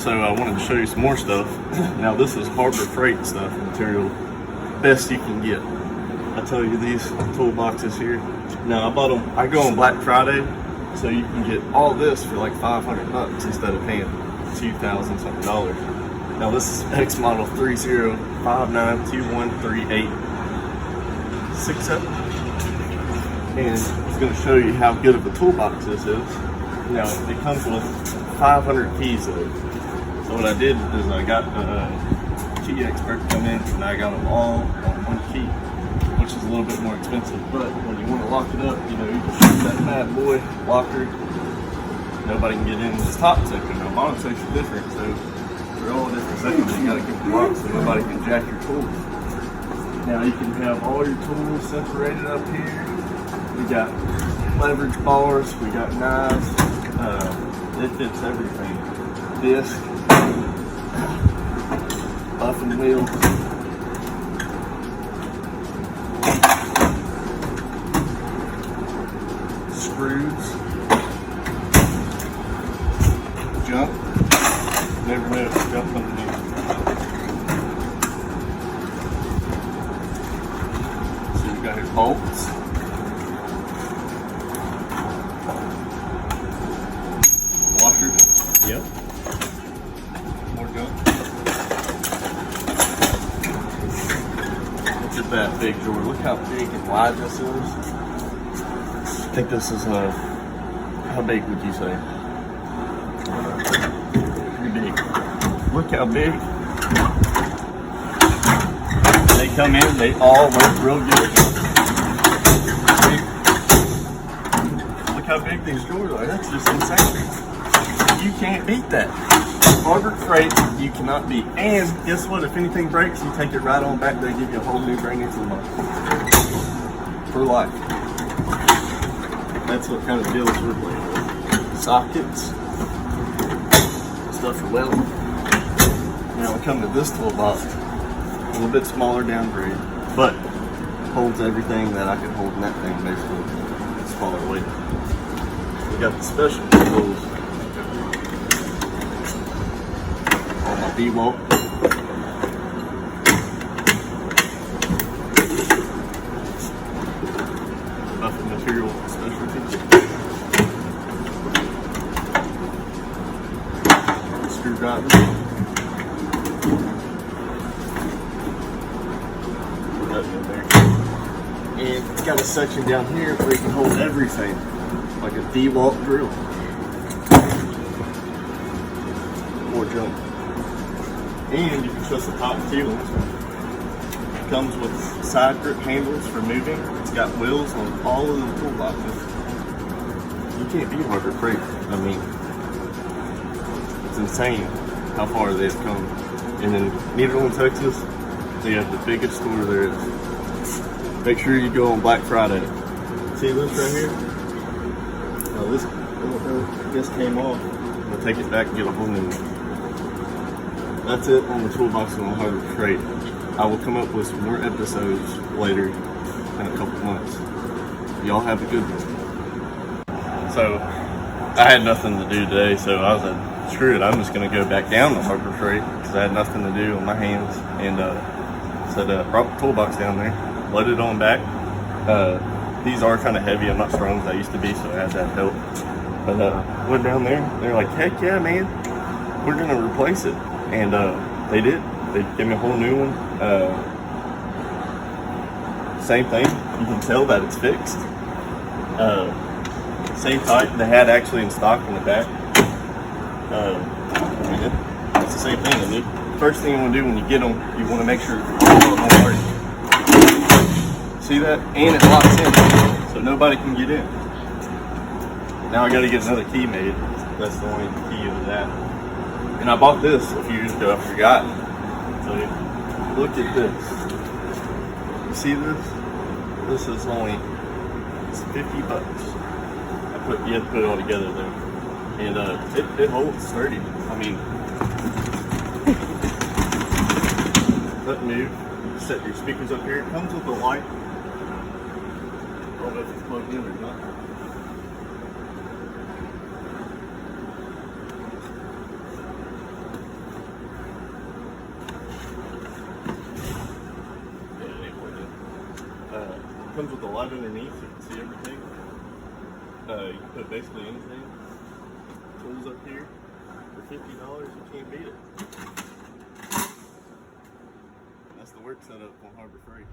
So I wanted to show you some more stuff. Now this is Harbor Freight stuff, material, best you can get. I tell you, these toolboxes here. Now I bought them, I go on Black Friday, so you can get all this for like 500 bucks instead of paying 2,000 something dollars. Now this is X model 3059213867. And it's going to show you how good of a toolbox this is. Now it comes with 500 keys though. So what I did is I got a key expert to come in and I got them all on one key, which is a little bit more expensive. But when you want to lock it up, you know, you can shoot that bad boy locker. Nobody can get in this top section. Now bottom section's different, so they're all different sections. You got to keep them locked so nobody can jack your tools. Now you can have all your tools separated up here. We got leverage bars, we got knives, it fits everything. Disc, buffing wheel, screws, jump, never know if it's jump underneath. So you got your bolts. Washer. Yep. More junk. Look at that big drawer. Look how big and wide this is. I think this is how big would you say? Pretty big. Look how big. They come in, they all work real good. Look how big these drawers are. That's just insane. You can't beat that. Harbor Freight, you cannot beat. And guess what? If anything breaks, you take it right on back. They give you a whole new brand new toolbox for life. That's what kind of deals we're playing with. Sockets, stuff for welding. Now we come to this toolbox, a little bit smaller downgrade, but holds everything that I can hold in that thing basically. Smaller weight. We got the special tools. D-walt. Buffing material specialty. Screwdriver. Put that in there. And it's got a section down here where you can hold everything, like a D-walt drill. More junk. And you can twist the top too. It comes with side grip handles for moving. It's got wheels on all of the toolboxes. You can't beat Harbor Freight. I mean, it's insane how far they've come. And in Nederland, Texas, they have the biggest store there is. Make sure you go on Black Friday. See this right here? Now this came off. I'm gonna take it back and get a whole new one. That's it on the toolbox on Harbor Freight. I will come up with some more episodes later in a couple months. Y'all have a good one. So, I had nothing to do today, so I was like, screw it, I'm just going to go back down to Harbor Freight because I had nothing to do on my hands. And so I brought the toolbox down there, loaded it on back. These are kind of heavy, I'm not strong as I used to be, so I had that help. But went down there, they're like, heck yeah, man, we're going to replace it. And they did. They gave me a whole new one. Same thing. You can tell that it's fixed. Same type they had actually in stock in the back. It's the same thing. And the first thing you want to do when you get them, you want to make sure all of them work. See that? And it locks in, so nobody can get in. Now I got to get another key made. That's the only key of that. And I bought this a few years ago, I forgot. So look at this. You see this? This is only, it's 50 bucks. You have to put it all together though. And it holds sturdy. I mean, let move. Set your speakers up here. It comes with a light. I don't know if it's plugged in or not. Comes with a light underneath, so you can see everything. You can put basically anything. Tools up here for $50. You can't beat it. That's the work setup on Harbor Freight.